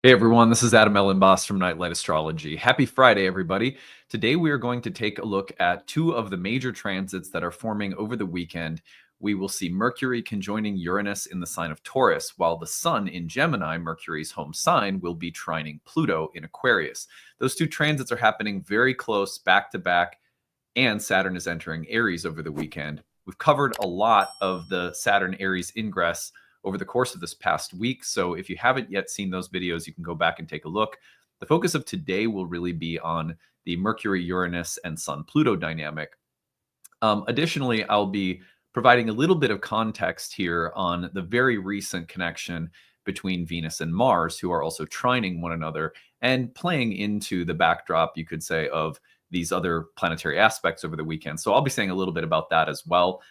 Hey everyone, this is Adam Elenbaas from Nightlight Astrology. Happy Friday, everybody. Today we are going to take a look at two of the major transits that are forming over the weekend. We will see Mercury conjoining Uranus in the sign of Taurus, while the Sun in Gemini, Mercury's home sign, will be trining Pluto in Aquarius. Those two transits are happening very close, back to back, and Saturn is entering Aries over the weekend. We've covered a lot of the Saturn Aries ingress over the course of this past week. So if you haven't yet seen those videos, you can go back and take a look. The focus of today will really be on the Mercury, Uranus, and Sun Pluto dynamic. Additionally, I'll be providing a little bit of context here on the very recent connection between Venus and Mars, who are also trining one another and playing into the backdrop, you could say, of these other planetary aspects over the weekend. So I'll be saying a little bit about that as well.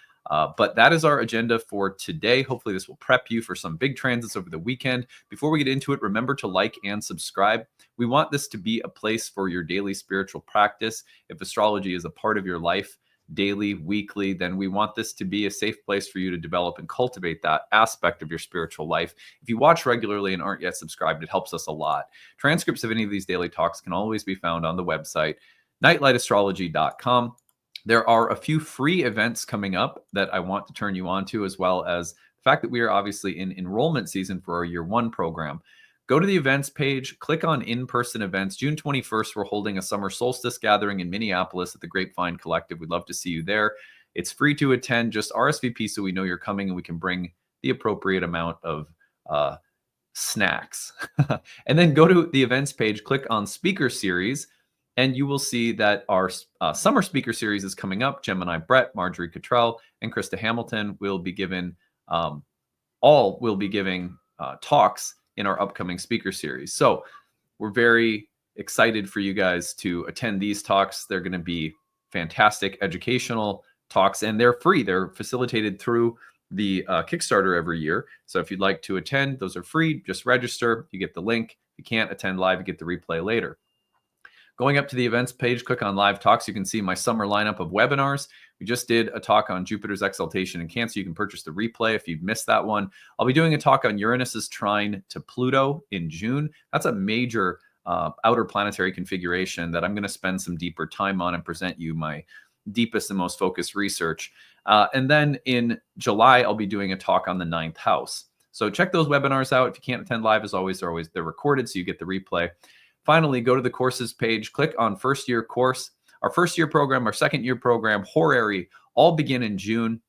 But that is our agenda for today. Hopefully this will prep you for some big transits over the weekend. Before we get into it, remember to like and subscribe. We want this to be a place for your daily spiritual practice. If astrology is a part of your life, daily, weekly, then we want this to be a safe place for you to develop and cultivate that aspect of your spiritual life. If you watch regularly and aren't yet subscribed, it helps us a lot. Transcripts of any of these daily talks can always be found on the website, nightlightastrology.com. There are a few free events coming up that I want to turn you on to, as well as the fact that we are obviously in enrollment season for our year one program. Go to the events page, click on in-person events. June 21st, we're holding a summer solstice gathering in Minneapolis at the Grapevine Collective. We'd love to see you there. It's free to attend. Just RSVP so we know you're coming and we can bring the appropriate amount of snacks. And then go to the events page, click on speaker series, and you will see that our summer speaker series is coming up. Gemini Brett, Marjorie Cottrell, and Krista Hamilton will be given, talks in our upcoming speaker series. So we're very excited for you guys to attend these talks. They're going to be fantastic educational talks, and they're free. They're facilitated through the Kickstarter every year. So if you'd like to attend, those are free. Just register. You get the link. If you can't attend live, you get the replay later. Going up to the events page, click on live talks. You can see my summer lineup of webinars. We just did a talk on Jupiter's exaltation in Cancer. You can purchase the replay if you've missed that one. I'll be doing a talk on Uranus's trine to Pluto in June. That's a major outer planetary configuration that I'm going to spend some deeper time on and present you my deepest and most focused research. And then in July, I'll be doing a talk on the 9th house. So check those webinars out. If you can't attend live, as always, they're recorded, so you get the replay. Finally, go to the courses page, click on first year course. Our first year program, our second year program, Horary, all begin in June.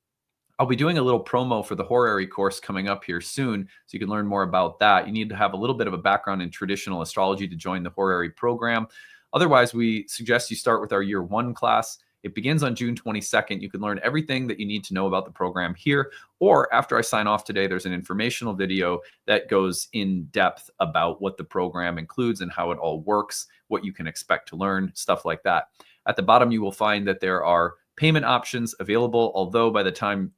I'll be doing a little promo for the Horary course coming up here soon, so you can learn more about that. You need to have a little bit of a background in traditional astrology to join the Horary program. Otherwise, we suggest you start with our year one class. It begins on June 22nd. You can learn everything that you need to know about the program here, or after I sign off today, there's an informational video that goes in depth about what the program includes and how it all works, what you can expect to learn, stuff like that. At the bottom, you will find that there are payment options available, although by the time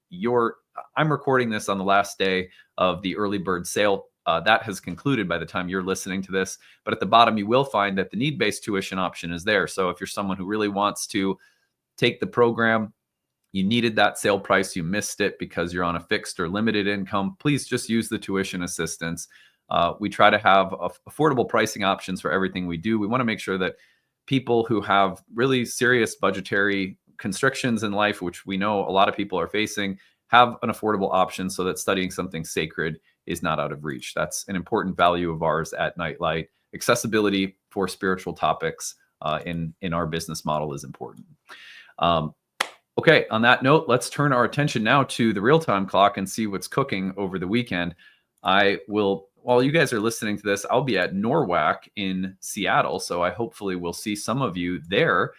I'm recording this on the last day of the early bird sale, that has concluded by the time you're listening to this. But at the bottom, you will find that the need-based tuition option is there. So if you're someone who really wants to take the program, you needed that sale price, you missed it because you're on a fixed or limited income, please just use the tuition assistance. We try to have affordable pricing options for everything we do. We want to make sure that people who have really serious budgetary constrictions in life, which we know a lot of people are facing, have an affordable option so that studying something sacred is not out of reach. That's an important value of ours at Nightlight. Accessibility for spiritual topics in our business model is important. Okay, on that note, let's turn our attention now to the real-time clock and see what's cooking over the weekend. While you guys are listening to this, I'll be at NORWAC in Seattle, so I hopefully will see some of you there.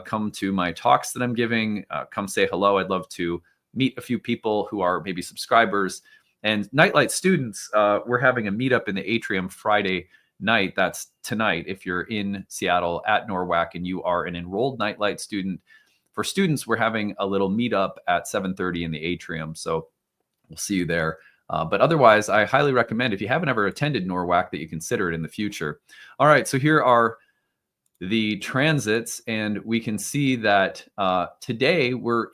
Come to my talks that I'm giving, come say hello. I'd love to meet a few people who are maybe subscribers. And Nightlight students, we're having a meetup in the atrium Friday night. That's tonight. If you're in Seattle at NORWAC and you are an enrolled Nightlight student, for students, we're having a little meetup at 7:30 in the atrium. So we'll see you there. But otherwise, I highly recommend, if you haven't ever attended NORWAC, that you consider it in the future. All right, so here are the transits, and we can see that today we're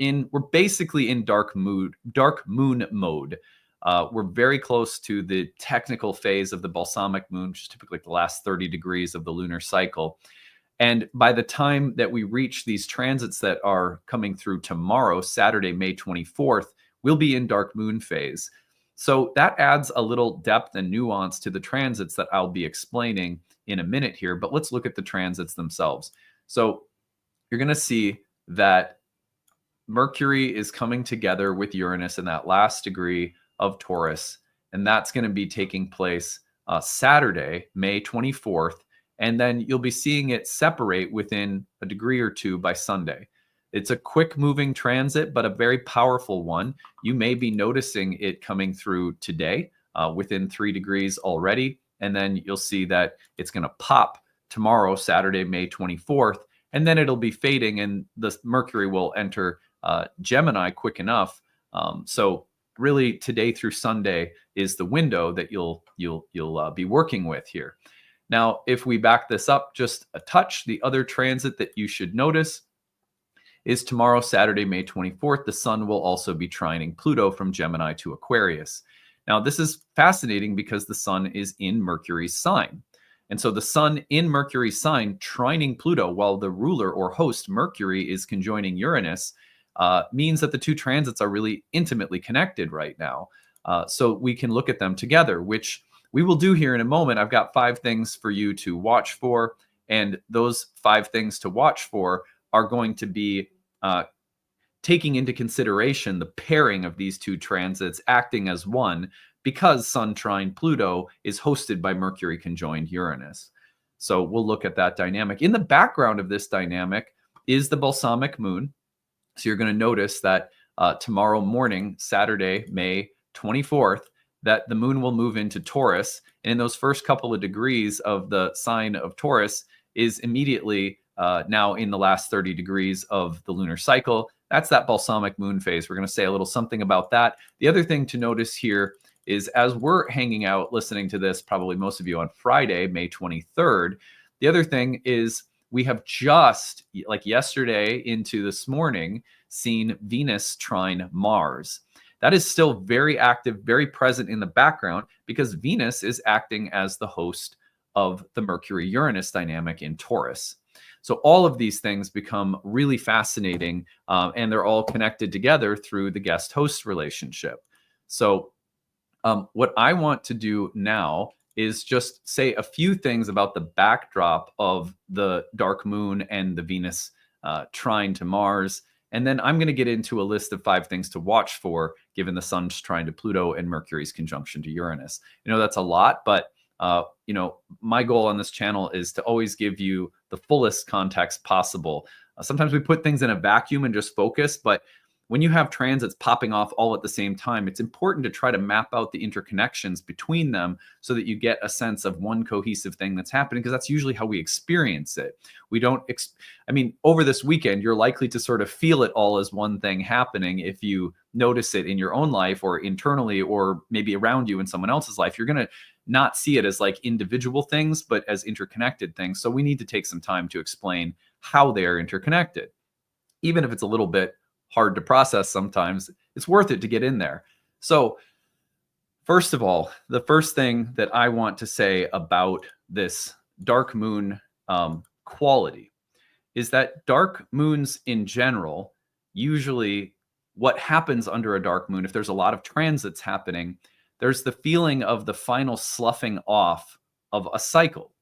basically in dark moon mode. We're very close to the technical phase of the balsamic moon, which is typically the last 30 degrees of the lunar cycle. And by the time that we reach these transits that are coming through tomorrow, Saturday, May 24th, we'll be in dark moon phase. So that adds a little depth and nuance to the transits that I'll be explaining in a minute here. But let's look at the transits themselves. So you're going to see that Mercury is coming together with Uranus in that last degree of Taurus, and that's going to be taking place Saturday, May 24th, and then you'll be seeing it separate within a degree or two by Sunday. It's a quick moving transit, but a very powerful one. You may be noticing it coming through today within 3 degrees already, and then you'll see that it's going to pop tomorrow, Saturday, May 24th, and then it'll be fading, and the Mercury will enter Gemini quick enough. So really, today through Sunday is the window that you'll be working with here. Now, if we back this up just a touch, the other transit that you should notice is tomorrow, Saturday, May 24th. The sun will also be trining Pluto from Gemini to Aquarius. Now, this is fascinating because the sun is in Mercury's sign. And so the sun in Mercury's sign trining Pluto while the ruler or host Mercury is conjoining Uranus means that the two transits are really intimately connected right now. So we can look at them together, which we will do here in a moment. I've got 5 things for you to watch for, and those 5 things to watch for are going to be taking into consideration the pairing of these two transits acting as one, because Sun trine Pluto is hosted by Mercury conjoined Uranus. So we'll look at that dynamic. In the background of this dynamic is the balsamic moon. So you're going to notice that tomorrow morning, Saturday, May 24th, that the moon will move into Taurus. And in those first couple of degrees of the sign of Taurus is immediately now in the last 30 degrees of the lunar cycle. That's that balsamic moon phase. We're going to say a little something about that. The other thing to notice here is, as we're hanging out listening to this, probably most of you on Friday, May 23rd, the other thing is we have just, like yesterday into this morning, seen Venus trine Mars. That is still very active, very present in the background, because Venus is acting as the host of the Mercury-Uranus dynamic in Taurus. So all of these things become really fascinating, and they're all connected together through the guest-host relationship. So what I want to do now is just say a few things about the backdrop of the dark moon and the Venus trine to Mars. And then I'm going to get into a list of 5 things to watch for, given the sun's trine to Pluto and Mercury's conjunction to Uranus. You know, that's a lot, but you know, my goal on this channel is to always give you the fullest context possible. Sometimes we put things in a vacuum and just focus, but when you have transits popping off all at the same time, it's important to try to map out the interconnections between them so that you get a sense of one cohesive thing that's happening, because that's usually how we experience it. We don't, I mean, over this weekend, you're likely to sort of feel it all as one thing happening. If you notice it in your own life or internally, or maybe around you in someone else's life, you're going to not see it as like individual things, but as interconnected things. So we need to take some time to explain how they are interconnected. Even if it's a little bit hard to process sometimes, it's worth it to get in there. So first of all, the first thing that I want to say about this dark moon quality is that dark moons in general, usually what happens under a dark moon, if there's a lot of transits happening, there's the feeling of the final sloughing off of a cycle.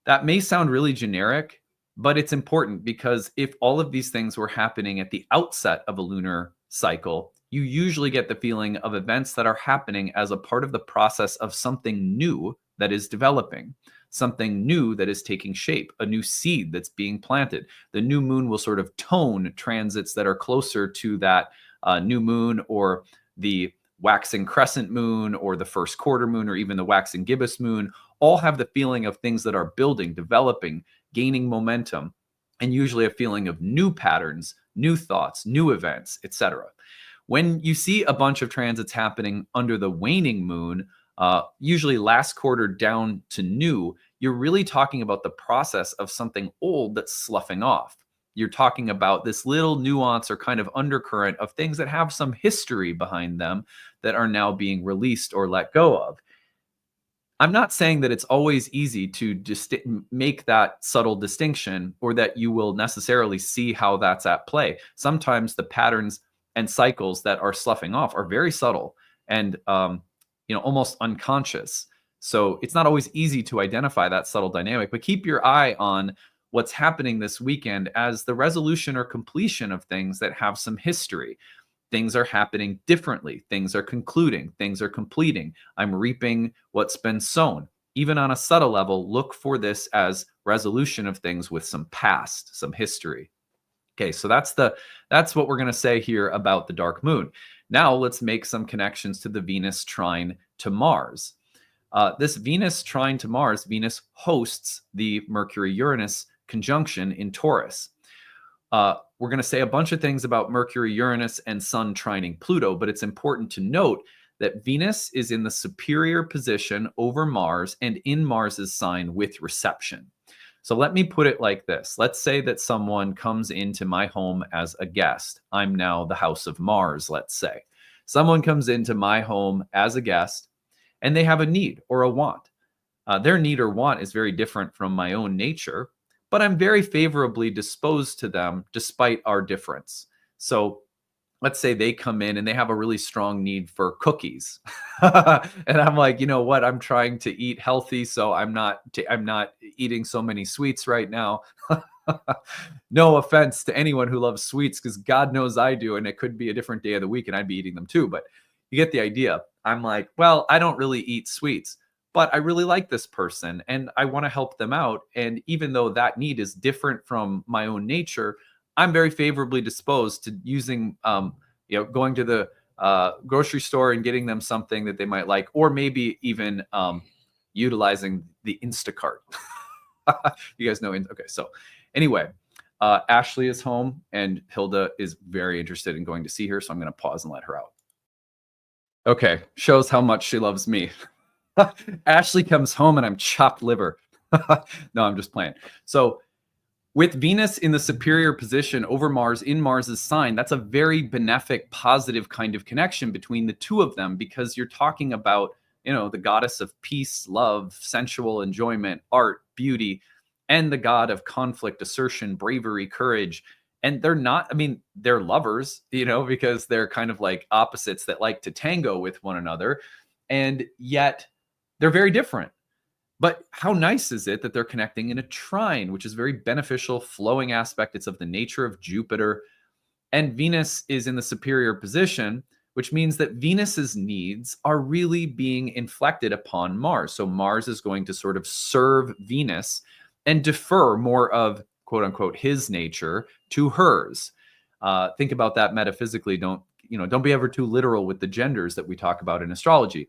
That may sound really generic, but it's important, because if all of these things were happening at the outset of a lunar cycle, you usually get the feeling of events that are happening as a part of the process of something new that is developing, something new that is taking shape, a new seed that's being planted. The new moon will sort of tone transits that are closer to that new moon, or the waxing crescent moon, or the first quarter moon, or even the waxing gibbous moon. All have the feeling of things that are building, developing, gaining momentum, and usually a feeling of new patterns, new thoughts, new events, etc. When you see a bunch of transits happening under the waning moon, usually last quarter down to new, you're really talking about the process of something old that's sloughing off. you're talking about this little nuance or kind of undercurrent of things that have some history behind them that are now being released or let go of. I'm not saying that it's always easy to make that subtle distinction, or that you will necessarily see how that's at play. Sometimes the patterns and cycles that are sloughing off are very subtle and almost unconscious. So it's not always easy to identify that subtle dynamic, but keep your eye on what's happening this weekend as the resolution or completion of things that have some history. Things are happening differently. Things are concluding. Things are completing. I'm reaping what's been sown. Even on a subtle level, look for this as resolution of things with some past, some history. Okay, so that's what we're going to say here about the dark moon. Now let's make some connections to the Venus trine to Mars. This Venus trine to Mars, Venus hosts the Mercury-Uranus conjunction in Taurus. We're going to say a bunch of things about Mercury, Uranus, and Sun trining Pluto, but it's important to note that Venus is in the superior position over Mars and in Mars's sign with reception. So let me put it like this. Let's say that someone comes into my home as a guest. I'm now the house of Mars, let's say. Someone comes into my home as a guest and they have a need or a want. Their need or want is very different from my own nature, but I'm very favorably disposed to them despite our difference. So let's say they come in and they have a really strong need for cookies. And I'm like, you know what? I'm trying to eat healthy, so I'm not eating so many sweets right now. No offense to anyone who loves sweets, because God knows I do, and it could be a different day of the week and I'd be eating them too, but you get the idea. I'm like, well, I don't really eat sweets, but I really like this person and I want to help them out. And even though that need is different from my own nature, I'm very favorably disposed to using, going to the grocery store and getting them something that they might like, or maybe even utilizing the Instacart. You guys know. Okay, so anyway, Ashley is home and Hilda is very interested in going to see her. So I'm going to pause and let her out. Okay, shows how much she loves me. Ashley comes home and I'm chopped liver. No, I'm just playing. So with Venus in the superior position over Mars in Mars's sign, that's a very benefic, positive kind of connection between the two of them, because you're talking about, the goddess of peace, love, sensual enjoyment, art, beauty, and the god of conflict, assertion, bravery, courage. And they're not, they're lovers, because they're kind of like opposites that like to tango with one another. And yet they're very different. But how nice is it that they're connecting in a trine, which is very beneficial, flowing aspect. It's of the nature of Jupiter. And Venus is in the superior position, which means that Venus's needs are really being inflected upon Mars. So Mars is going to sort of serve Venus and defer more of, quote unquote, his nature to hers. Think about that metaphysically. Don't be ever too literal with the genders that we talk about in astrology.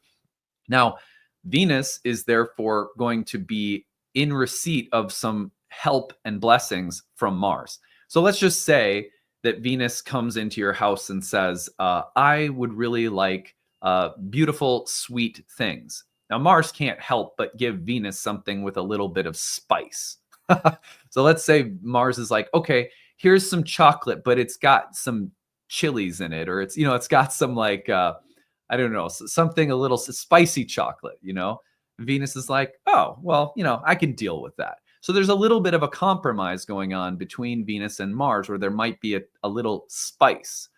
Now, Venus is therefore going to be in receipt of some help and blessings from Mars. So let's just say that Venus comes into your house and says, I would really like beautiful, sweet things. Now, Mars can't help but give Venus something with a little bit of spice. So let's say Mars is like, okay, here's some chocolate, but it's got some chilies in it, or it's got some like, I don't know, something a little spicy chocolate, Venus is like, oh, well, I can deal with that. So there's a little bit of a compromise going on between Venus and Mars, where there might be a little spice.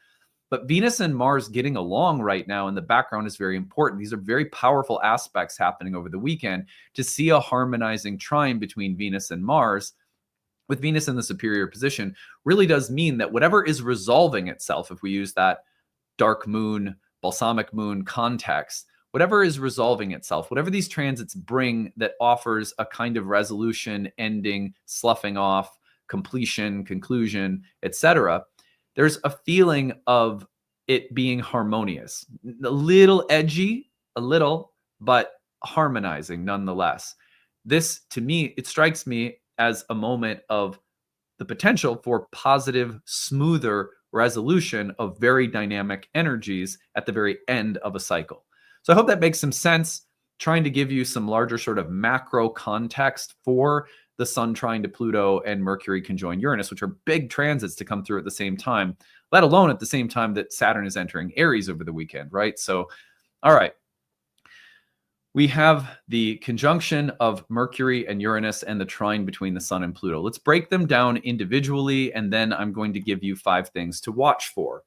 But Venus and Mars getting along right now in the background is very important. These are very powerful aspects happening over the weekend. To see a harmonizing trine between Venus and Mars, with Venus in the superior position, really does mean that whatever is resolving itself, if we use that dark moon, balsamic moon context, whatever is resolving itself, whatever these transits bring that offers a kind of resolution, ending, sloughing off, completion, conclusion, etc., there's a feeling of it being harmonious, a little edgy, but harmonizing nonetheless. This, to me, it strikes me as a moment of the potential for positive, smoother resolution of very dynamic energies at the very end of a cycle. So I hope that makes some sense, trying to give you some larger sort of macro context for the Sun trine to Pluto and Mercury conjoin Uranus, which are big transits to come through at the same time, let alone at the same time that Saturn is entering Aries over the weekend, right? So, all right. We have the conjunction of Mercury and Uranus and the trine between the Sun and Pluto. Let's break them down individually, and then I'm going to give you 5 things to watch for.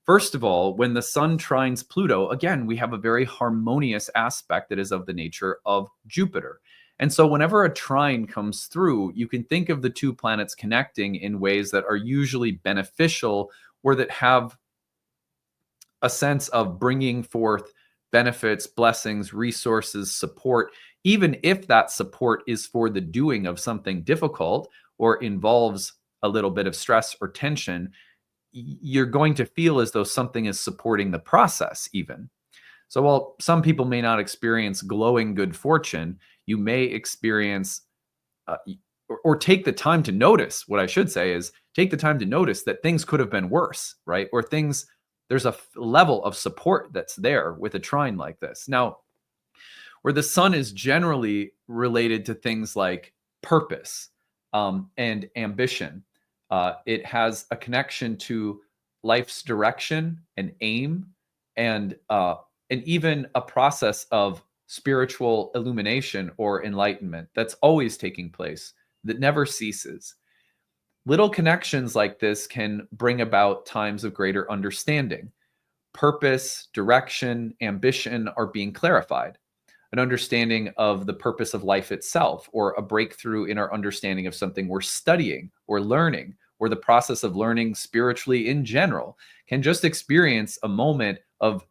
First of all, when the Sun trines Pluto, again, we have a very harmonious aspect that is of the nature of Jupiter. And so whenever a trine comes through, you can think of the two planets connecting in ways that are usually beneficial or that have a sense of bringing forth benefits, blessings, resources, support, even if that support is for the doing of something difficult or involves a little bit of stress or tension, you're going to feel as though something is supporting the process even. So while some people may not experience glowing good fortune, you may experience or take the time to notice, what I should say is take the time to notice that things could have been worse, right? Or things, there's a level of support that's there with a trine like this. Now, where the Sun is generally related to things like purpose and ambition, it has a connection to life's direction and aim, and even a process of spiritual illumination or enlightenment that's always taking place, that never ceases. Little connections like this can bring about times of greater understanding. Purpose, direction, ambition are being clarified. An understanding of the purpose of life itself, or a breakthrough in our understanding of something we're studying or learning, or the process of learning spiritually in general, can just experience a moment of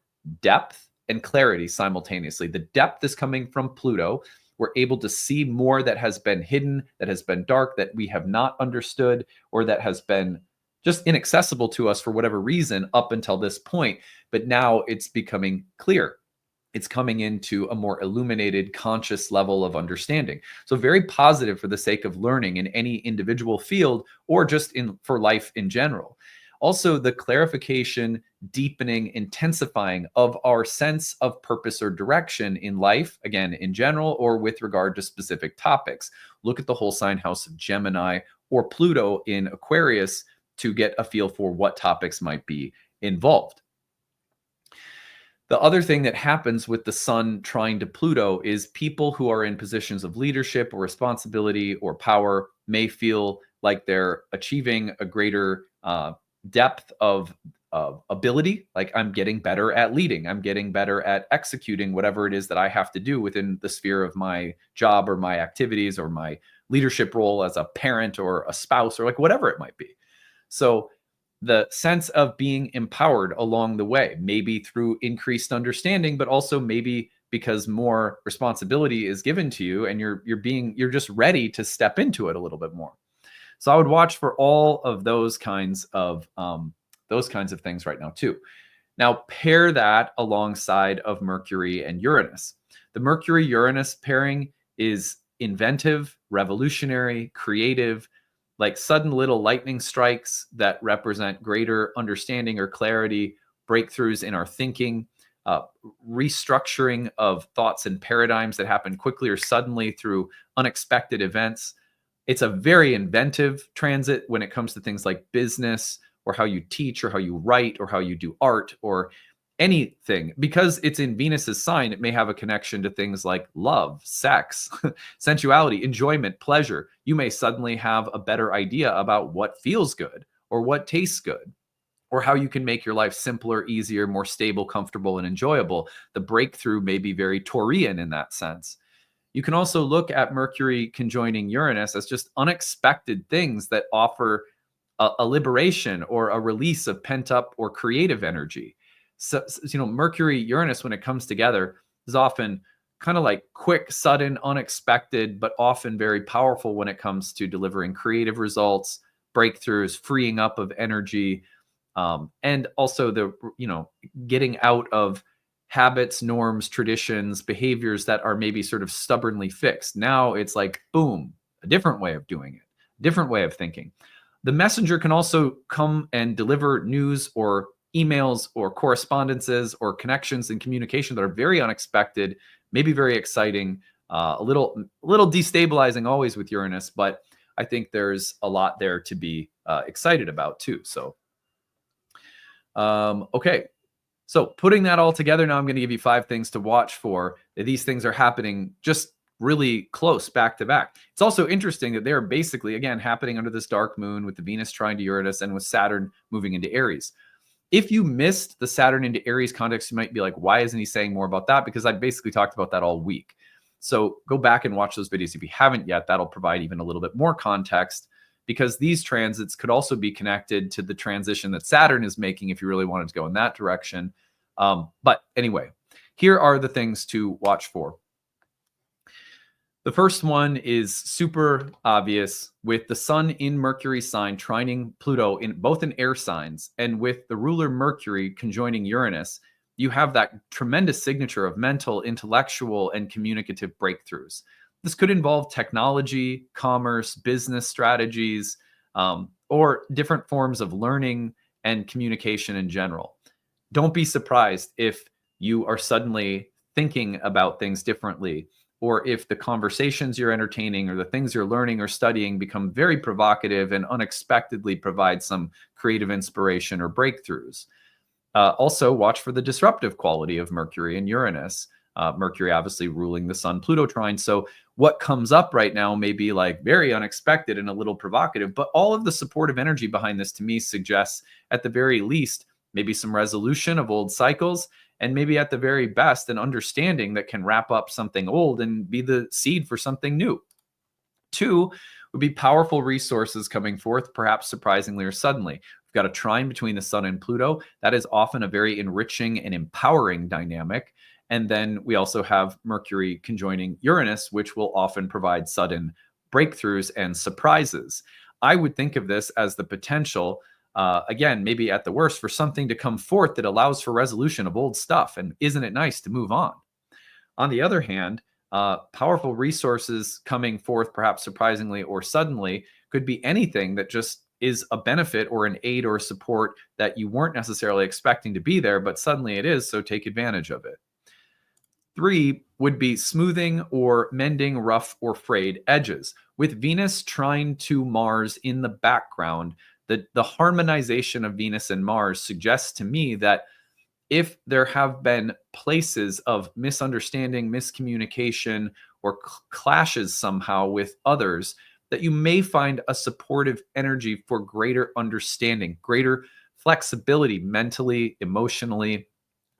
depth and clarity simultaneously. The depth is coming from Pluto. We're able to see more that has been hidden, that has been dark, that we have not understood, or that has been just inaccessible to us for whatever reason up until this point. But now it's becoming clear. It's coming into a more illuminated, conscious level of understanding. So very positive for the sake of learning in any individual field or just for life in general. Also, the clarification, deepening, intensifying of our sense of purpose or direction in life, again, in general, or with regard to specific topics. Look at the whole sign house of Gemini or Pluto in Aquarius to get a feel for what topics might be involved. The other thing that happens with the Sun trine to Pluto is people who are in positions of leadership or responsibility or power may feel like they're achieving a greater depth of ability. Like, I'm getting better at leading. I'm getting better at executing whatever it is that I have to do within the sphere of my job or my activities or my leadership role as a parent or a spouse or like whatever it might be. So the sense of being empowered along the way, maybe through increased understanding, but also maybe because more responsibility is given to you and you're just ready to step into it a little bit more. So I would watch for all of those kinds of things right now too. Now pair that alongside of Mercury and Uranus. The Mercury-Uranus pairing is inventive, revolutionary, creative, like sudden little lightning strikes that represent greater understanding or clarity, breakthroughs in our thinking, restructuring of thoughts and paradigms that happen quickly or suddenly through unexpected events. It's a very inventive transit when it comes to things like business or how you teach or how you write or how you do art or anything. Because it's in Venus's sign, it may have a connection to things like love, sex, sensuality, enjoyment, pleasure. You may suddenly have a better idea about what feels good or what tastes good, or how you can make your life simpler, easier, more stable, comfortable, and enjoyable. The breakthrough may be very Taurian in that sense. You can also look at Mercury conjoining Uranus as just unexpected things that offer a liberation or a release of pent-up or creative energy. So, Mercury, Uranus, when it comes together, is often kind of like quick, sudden, unexpected, but often very powerful when it comes to delivering creative results, breakthroughs, freeing up of energy, and also the, getting out of habits, norms, traditions, behaviors that are maybe sort of stubbornly fixed. Now it's like, boom, a different way of doing it, different way of thinking. The messenger can also come and deliver news or emails or correspondences or connections and communication that are very unexpected, maybe very exciting, A little destabilizing always with Uranus, but I think there's a lot there to be excited about too. So, okay. So putting that all together, now I'm going to give you 5 things to watch for. These things are happening just really close back to back. It's also interesting that they're basically, again, happening under this dark moon with the Venus trine to Uranus and with Saturn moving into Aries. If you missed the Saturn into Aries context, you might be like, why isn't he saying more about that? Because I basically talked about that all week. So go back and watch those videos if you haven't yet. That'll provide even a little bit more context, because these transits could also be connected to the transition that Saturn is making if you really wanted to go in that direction. But anyway, here are the things to watch for. The first one is super obvious, with the sun in Mercury sign trining Pluto in both in air signs, and with the ruler Mercury conjoining Uranus, you have that tremendous signature of mental, intellectual, and communicative breakthroughs. This could involve technology, commerce, business strategies, or different forms of learning and communication in general. Don't be surprised if you are suddenly thinking about things differently, or if the conversations you're entertaining or the things you're learning or studying become very provocative and unexpectedly provide some creative inspiration or breakthroughs. Also, watch for the disruptive quality of Mercury and Uranus. Mercury obviously ruling the Sun-Pluto trine. So what comes up right now may be like very unexpected and a little provocative, but all of the supportive energy behind this to me suggests, at the very least, maybe some resolution of old cycles, and maybe at the very best, an understanding that can wrap up something old and be the seed for something new. 2 would be powerful resources coming forth, perhaps surprisingly or suddenly. We've got a trine between the Sun and Pluto. That is often a very enriching and empowering dynamic. And then we also have Mercury conjoining Uranus, which will often provide sudden breakthroughs and surprises. I would think of this as the potential, again, maybe at the worst, for something to come forth that allows for resolution of old stuff. And isn't it nice to move on? On the other hand, powerful resources coming forth, perhaps surprisingly or suddenly, could be anything that just is a benefit or an aid or support that you weren't necessarily expecting to be there, but suddenly it is, so take advantage of it. 3 would be smoothing or mending rough or frayed edges. With Venus trine to Mars in the background, the harmonization of Venus and Mars suggests to me that if there have been places of misunderstanding, miscommunication, or clashes somehow with others, that you may find a supportive energy for greater understanding, greater flexibility mentally, emotionally,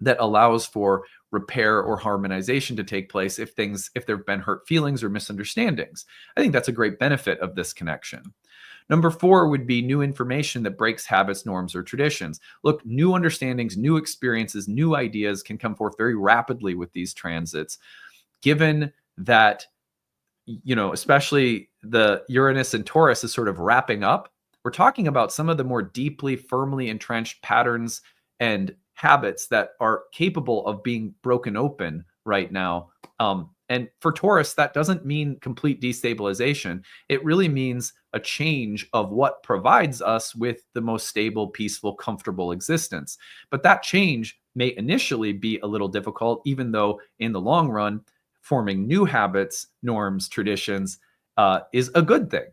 that allows for repair or harmonization to take place if there have been hurt feelings or misunderstandings. I think that's a great benefit of this connection. Number 4 would be new information that breaks habits, norms, or traditions. Look, new understandings, new experiences, new ideas can come forth very rapidly with these transits, given that, especially the Uranus and Taurus is sort of wrapping up. We're talking about some of the more deeply, firmly entrenched patterns and habits that are capable of being broken open right now. And for Taurus, that doesn't mean complete destabilization. It really means a change of what provides us with the most stable, peaceful, comfortable existence. But that change may initially be a little difficult, even though in the long run, forming new habits, norms, traditions is a good thing,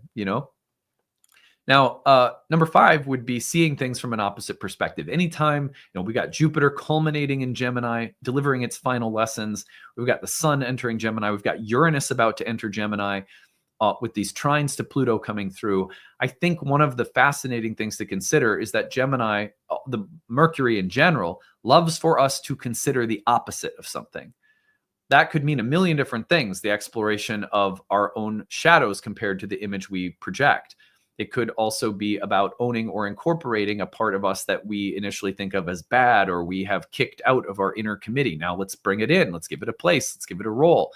Now, number 5 would be seeing things from an opposite perspective. Anytime, we got Jupiter culminating in Gemini, delivering its final lessons. We've got the Sun entering Gemini. We've got Uranus about to enter Gemini with these trines to Pluto coming through. I think one of the fascinating things to consider is that Gemini, the Mercury in general, loves for us to consider the opposite of something. That could mean a million different things. The exploration of our own shadows compared to the image we project. It could also be about owning or incorporating a part of us that we initially think of as bad, or we have kicked out of our inner committee. Now let's bring it in. Let's give it a place. Let's give it a role.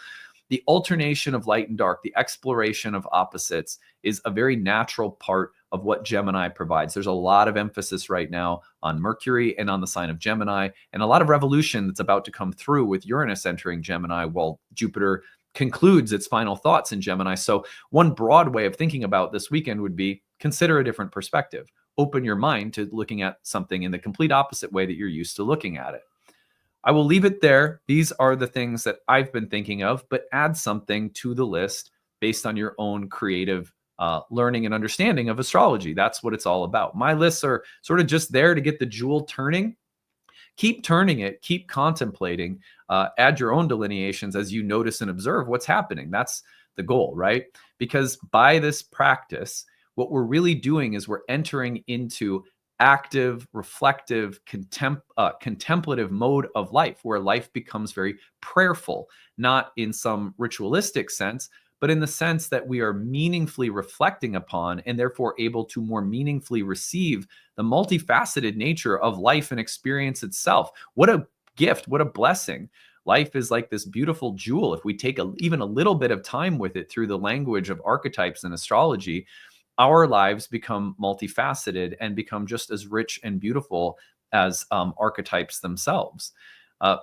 The alternation of light and dark, the exploration of opposites, is a very natural part of what Gemini provides. There's a lot of emphasis right now on Mercury and on the sign of Gemini, and a lot of revolution that's about to come through with Uranus entering Gemini while Jupiter concludes its final thoughts in Gemini. So one broad way of thinking about this weekend would be consider a different perspective. Open your mind to looking at something in the complete opposite way that you're used to looking at it. I will leave it there. These are the things that I've been thinking of, but add something to the list based on your own creative learning and understanding of astrology. That's what it's all about. My lists are sort of just there to get the jewel turning. Keep turning it, keep contemplating, add your own delineations as you notice and observe what's happening. That's the goal, right? Because by this practice, what we're really doing is we're entering into active, reflective, contemplative mode of life, where life becomes very prayerful, not in some ritualistic sense, but in the sense that we are meaningfully reflecting upon and therefore able to more meaningfully receive the multifaceted nature of life and experience itself. What a gift, what a blessing. Life is like this beautiful jewel. If we take even a little bit of time with it through the language of archetypes and astrology, our lives become multifaceted and become just as rich and beautiful as archetypes themselves.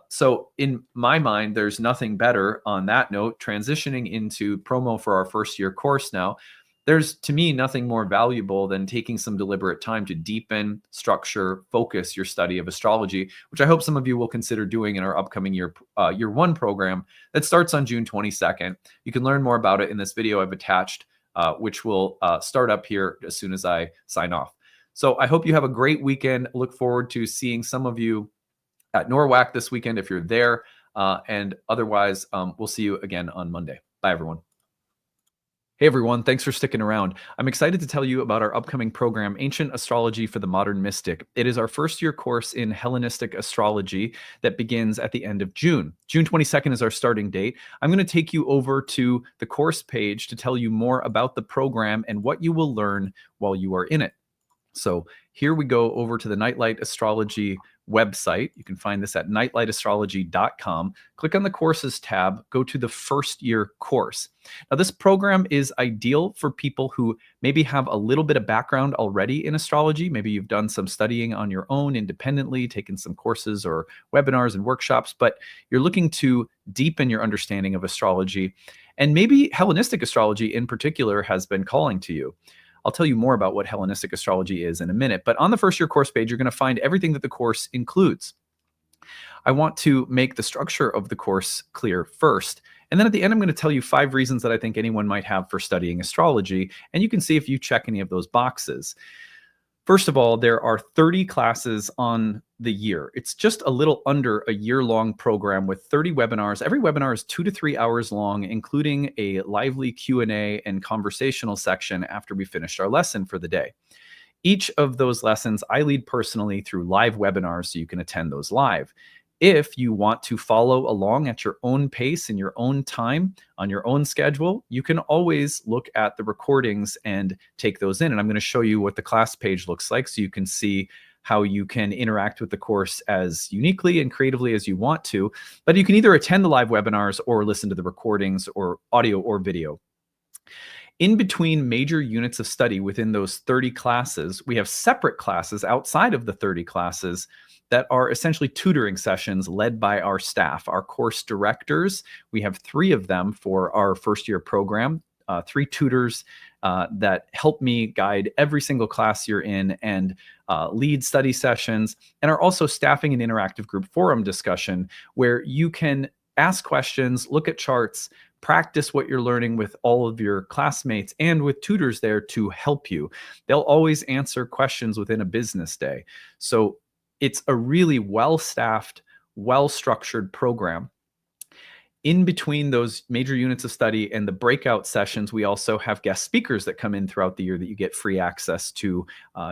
So in my mind, there's nothing better on that note, transitioning into promo for our first year course now. There's, to me, nothing more valuable than taking some deliberate time to deepen, structure, focus your study of astrology, which I hope some of you will consider doing in our upcoming year one program that starts on June 22nd. You can learn more about it in this video I've attached, which will start up here as soon as I sign off. So I hope you have a great weekend. Look forward to seeing some of you at NORWAC this weekend if you're there. And otherwise, we'll see you again on Monday. Bye, everyone. Hey, everyone. Thanks for sticking around. I'm excited to tell you about our upcoming program, Ancient Astrology for the Modern Mystic. It is our first-year course in Hellenistic astrology that begins at the end of June. June 22nd is our starting date. I'm going to take you over to the course page to tell you more about the program and what you will learn while you are in it. So here we go over to the Nightlight Astrology website. You can find this at nightlightastrology.com. Click on the courses tab, go to the first year course. Now, this program is ideal for people who maybe have a little bit of background already in astrology. Maybe you've done some studying on your own independently, taken some courses or webinars and workshops, but you're looking to deepen your understanding of astrology. And maybe Hellenistic astrology in particular has been calling to you. I'll tell you more about what Hellenistic astrology is in a minute, but on the first year course page, you're going to find everything that the course includes. I want to make the structure of the course clear first, and then at the end, I'm going to tell you 5 reasons that I think anyone might have for studying astrology, and you can see if you check any of those boxes. First of all, there are 30 classes on the year. It's just a little under a year-long program with 30 webinars. Every webinar is 2 to 3 hours long, including a lively Q&A and conversational section after we finished our lesson for the day. Each of those lessons I lead personally through live webinars, so you can attend those live. If you want to follow along at your own pace in your own time, on your own schedule, you can always look at the recordings and take those in. And I'm going to show you what the class page looks like so you can see how you can interact with the course as uniquely and creatively as you want to. But you can either attend the live webinars or listen to the recordings or audio or video. In between major units of study within those 30 classes, we have separate classes outside of the 30 classes that are essentially tutoring sessions led by our staff, our course directors. We have 3 of them for our first year program, 3 tutors that help me guide every single class you're in and lead study sessions, and are also staffing an interactive group forum discussion where you can ask questions, look at charts, practice what you're learning with all of your classmates and with tutors there to help you. They'll always answer questions within a business day. So it's a really well-staffed, well-structured program. In between those major units of study and the breakout sessions, we also have guest speakers that come in throughout the year that you get free access to.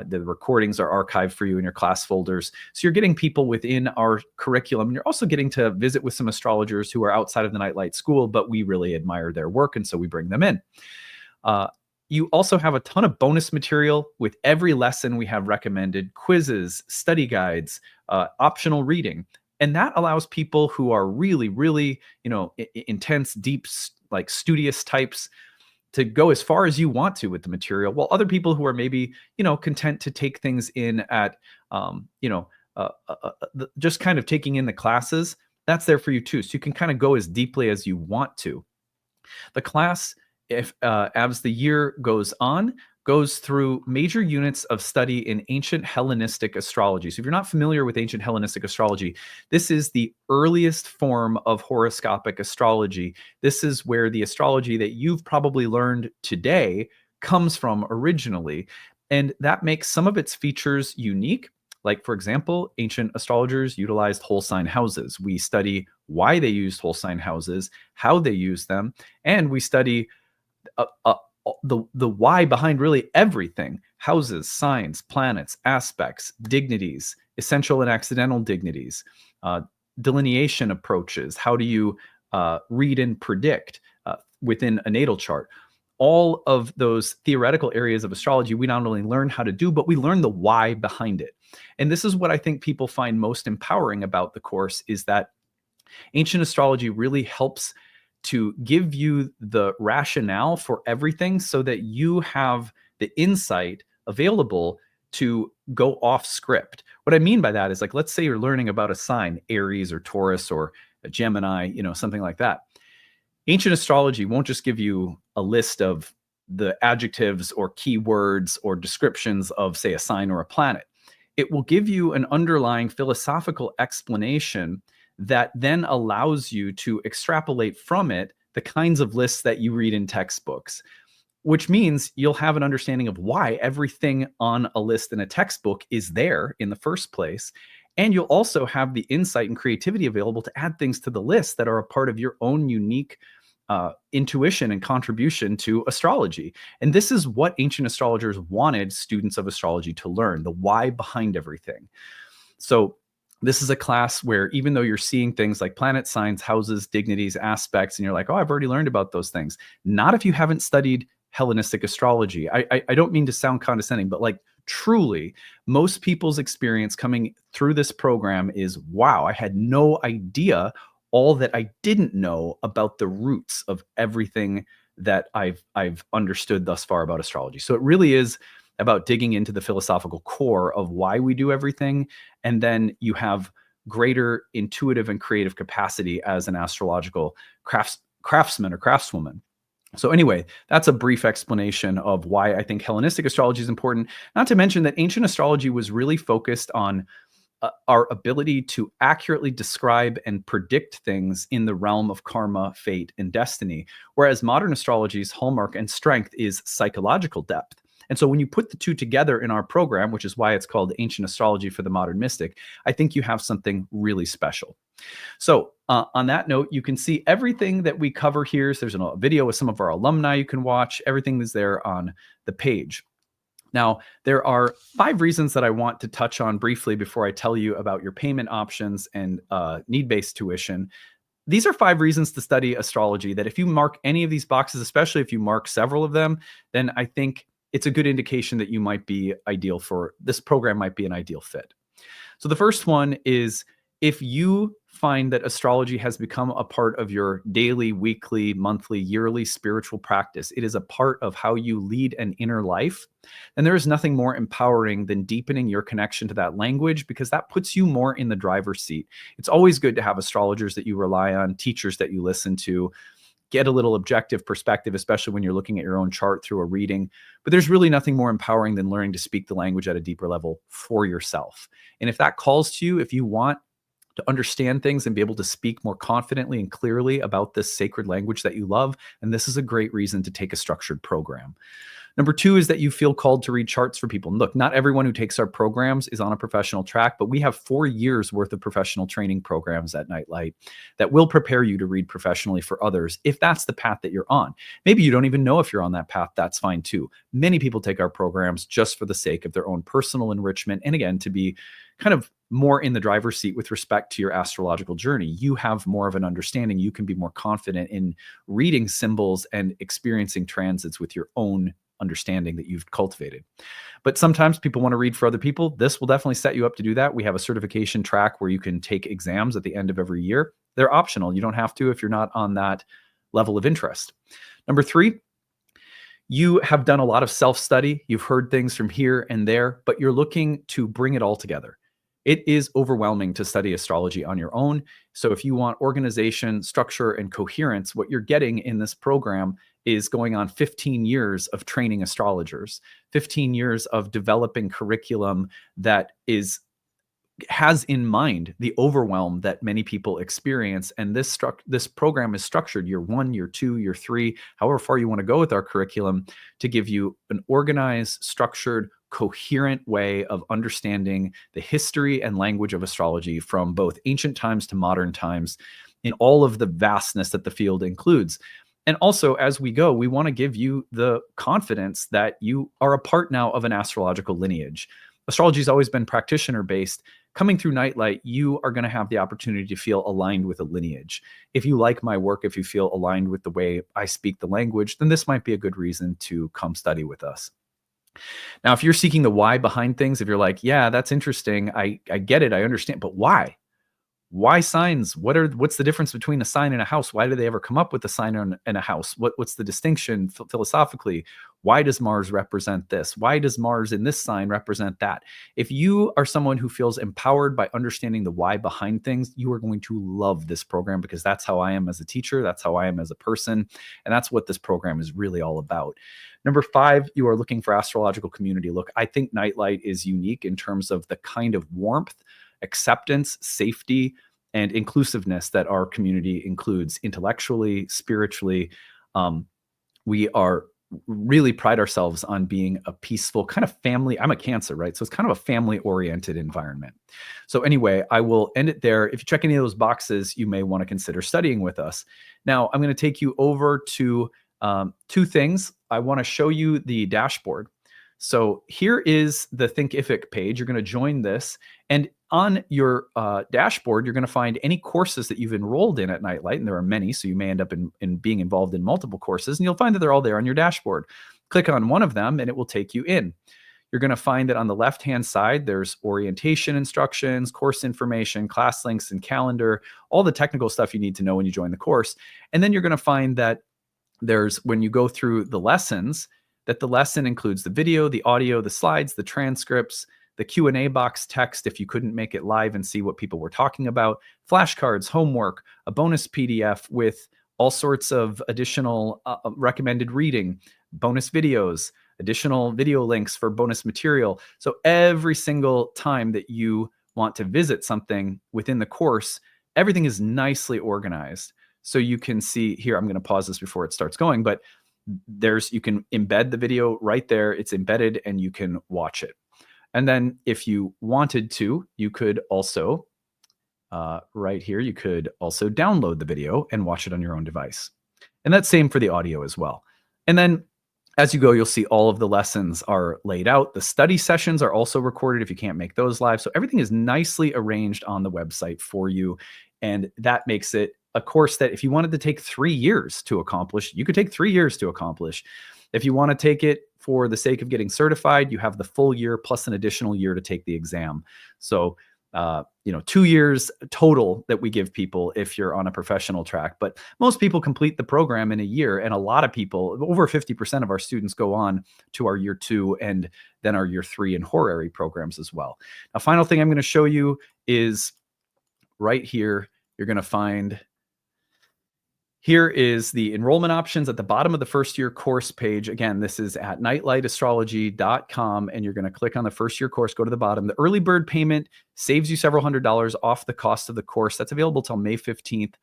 The recordings are archived for you in your class folders. So you're getting people within our curriculum. And you're also getting to visit with some astrologers who are outside of the Nightlight School, but we really admire their work, and so we bring them in. You also have a ton of bonus material. With every lesson, we have recommended quizzes, study guides, optional reading. And that allows people who are really, really, intense, deep, like studious types to go as far as you want to with the material, while other people who are maybe, content to take things in at, just kind of taking in the classes, that's there for you too. So you can kind of go as deeply as you want to. The class, if as the year goes on, goes through major units of study in ancient Hellenistic astrology. So if you're not familiar with ancient Hellenistic astrology, this is the earliest form of horoscopic astrology. This is where the astrology that you've probably learned today comes from originally. And that makes some of its features unique. Like, for example, ancient astrologers utilized whole sign houses. We study why they used whole sign houses, how they used them, and we study the why behind really everything: houses, signs, planets, aspects, dignities, essential and accidental dignities, delineation approaches. How do you read and predict within a natal chart? All of those theoretical areas of astrology we not only learn how to do, but we learn the why behind it. And this is what I think people find most empowering about the course, is that ancient astrology really helps to give you the rationale for everything so that you have the insight available to go off script. What I mean by that is, like, let's say you're learning about a sign, Aries or Taurus or a Gemini, something like that. Ancient astrology won't just give you a list of the adjectives or keywords or descriptions of, say, a sign or a planet. It will give you an underlying philosophical explanation that then allows you to extrapolate from it the kinds of lists that you read in textbooks, which means you'll have an understanding of why everything on a list in a textbook is there in the first place. And you'll also have the insight and creativity available to add things to the list that are a part of your own unique intuition and contribution to astrology. And this is what ancient astrologers wanted students of astrology to learn: the why behind everything. So this is a class where, even though you're seeing things like planet signs, houses, dignities, aspects, and you're like, oh, I've already learned about those things. Not if you haven't studied Hellenistic astrology. I don't mean to sound condescending, but like, truly, most people's experience coming through this program is, wow, I had no idea all that I didn't know about the roots of everything that I've understood thus far about astrology. So it really is about digging into the philosophical core of why we do everything. And then you have greater intuitive and creative capacity as an astrological craftsman or craftswoman. So anyway, that's a brief explanation of why I think Hellenistic astrology is important. Not to mention that ancient astrology was really focused on our ability to accurately describe and predict things in the realm of karma, fate, and destiny, whereas modern astrology's hallmark and strength is psychological depth. And so when you put the two together in our program, which is why it's called Ancient Astrology for the Modern Mystic, I think you have something really special. So on that note, you can see everything that we cover here. So there's a video with some of our alumni you can watch. Everything is there on the page. Now, there are 5 reasons that I want to touch on briefly before I tell you about your payment options and need-based tuition. These are 5 reasons to study astrology that if you mark any of these boxes, especially if you mark several of them, then I think it's a good indication that you might be ideal for this program, might be an ideal fit. So the first one is, if you find that astrology has become a part of your daily, weekly, monthly, yearly spiritual practice, it is a part of how you lead an inner life, then there is nothing more empowering than deepening your connection to that language, because that puts you more in the driver's seat. It's always good to have astrologers that you rely on, teachers that you listen to, get a little objective perspective, especially when you're looking at your own chart through a reading. But there's really nothing more empowering than learning to speak the language at a deeper level for yourself. And if that calls to you, if you want to understand things and be able to speak more confidently and clearly about this sacred language that you love, and this is a great reason to take a structured program. Number 2 is that you feel called to read charts for people. Look, not everyone who takes our programs is on a professional track, but we have 4 years worth of professional training programs at Nightlight that will prepare you to read professionally for others if that's the path that you're on. Maybe you don't even know if you're on that path. That's fine too. Many people take our programs just for the sake of their own personal enrichment, and again, to be kind of more in the driver's seat with respect to your astrological journey. You have more of an understanding. You can be more confident in reading symbols and experiencing transits with your own understanding that you've cultivated. But sometimes people want to read for other people. This will definitely set you up to do that. We have a certification track where you can take exams at the end of every year. They're optional. You don't have to if you're not on that level of interest. Number 3, you have done a lot of self-study. You've heard things from here and there, but you're looking to bring it all together. It is overwhelming to study astrology on your own. So if you want organization, structure, and coherence, what you're getting in this program is going on 15 years of training astrologers, 15 years of developing curriculum that has in mind the overwhelm that many people experience. And this program is structured year 1, year 2, year 3, however far you want to go with our curriculum, to give you an organized, structured, coherent way of understanding the history and language of astrology from both ancient times to modern times in all of the vastness that the field includes. And also, as we go, we want to give you the confidence that you are a part now of an astrological lineage. Astrology has always been practitioner based. Coming through Nightlight, you are going to have the opportunity to feel aligned with a lineage. If you like my work, if you feel aligned with the way I speak the language, then this might be a good reason to come study with us. Now, if you're seeking the why behind things, if you're like, yeah, that's interesting, I get it, I understand, but why? Why signs? What's the difference between a sign and a house? Why do they ever come up with a sign and a house? What's the distinction philosophically? Why does Mars represent this? Why does Mars in this sign represent that? If you are someone who feels empowered by understanding the why behind things, you are going to love this program, because that's how I am as a teacher. That's how I am as a person. And that's what this program is really all about. Number 5, you are looking for astrological community. Look, I think Nightlight is unique in terms of the kind of warmth, acceptance, safety, and inclusiveness that our community includes intellectually, spiritually. We are really pride ourselves on being a peaceful kind of family. I'm a Cancer, right? So it's kind of a family-oriented environment. So anyway, I will end it there. If you check any of those boxes, you may want to consider studying with us. Now, I'm going to take you over to 2 things. I want to show you the dashboard. So here is the Thinkific page. You're going to join this, and on your dashboard, you're going to find any courses that you've enrolled in at Nightlight, and there are many, so you may end up in being involved in multiple courses, and you'll find that they're all there on your dashboard. Click on one of them, and it will take you in. You're going to find that on the left-hand side, there's orientation instructions, course information, class links, and calendar, all the technical stuff you need to know when you join the course. And then you're going to find that when you go through the lessons, that the lesson includes the video, the audio, the slides, the transcripts, the Q&A box text if you couldn't make it live and see what people were talking about, flashcards, homework, a bonus PDF with all sorts of additional recommended reading, bonus videos, additional video links for bonus material. So every single time that you want to visit something within the course, everything is nicely organized. So you can see here, I'm going to pause this before it starts going, but you can embed the video right there. It's embedded and you can watch it. And then if you wanted to, you could also, right here, you could also download the video and watch it on your own device. And that's same for the audio as well. And then as you go, you'll see all of the lessons are laid out. The study sessions are also recorded if you can't make those live. So everything is nicely arranged on the website for you. And that makes it a course that if you wanted to take 3 years to accomplish, you could take 3 years to accomplish. If you want to take it for the sake of getting certified, you have the full year plus an additional year to take the exam. So, 2 years total that we give people if you're on a professional track. But most people complete the program in a year. And a lot of people, over 50% of our students, go on to our year 2 and then our year 3 and horary programs as well. Now, final thing I'm going to show you is right here. You're going to find here is the enrollment options at the bottom of the first year course page. Again, this is at nightlightastrology.com, and you're going to click on the first year course, go to the bottom. The early bird payment saves you several $100s off the cost of the course. That's available till May 15th.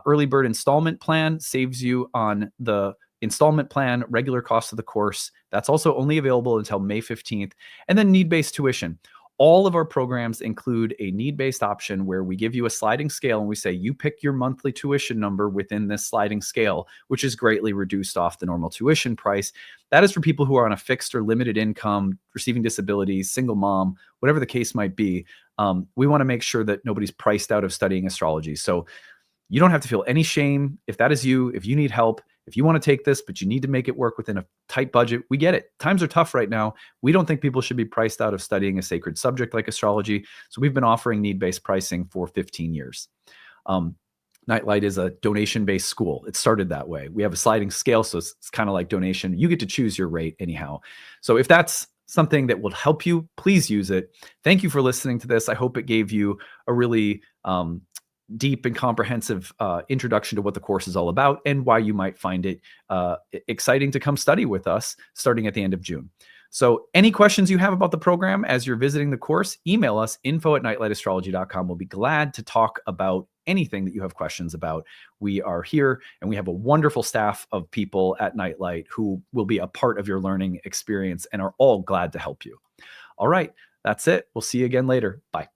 Early bird installment plan saves you on the installment plan, regular cost of the course. That's also only available until May 15th. And then need-based tuition. All of our programs include a need-based option where we give you a sliding scale and we say, you pick your monthly tuition number within this sliding scale, which is greatly reduced off the normal tuition price. That is for people who are on a fixed or limited income, receiving disabilities, single mom, whatever the case might be. We want to make sure that nobody's priced out of studying astrology. So you don't have to feel any shame. If that is you, if you need help, if you want to take this, but you need to make it work within a tight budget, we get it. Times are tough right now. We don't think people should be priced out of studying a sacred subject like astrology. So we've been offering need-based pricing for 15 years. Nightlight is a donation-based school. It started that way. We have a sliding scale, so it's kind of like donation. You get to choose your rate anyhow. So if that's something that will help you, please use it. Thank you for listening to this. I hope it gave you a really deep and comprehensive introduction to what the course is all about and why you might find it exciting to come study with us starting at the end of June. So any questions you have about the program as you're visiting the course, email us, info@nightlightastrology.com. We'll be glad to talk about anything that you have questions about. We are here and we have a wonderful staff of people at Nightlight who will be a part of your learning experience and are all glad to help you. All right, that's it. We'll see you again later. Bye.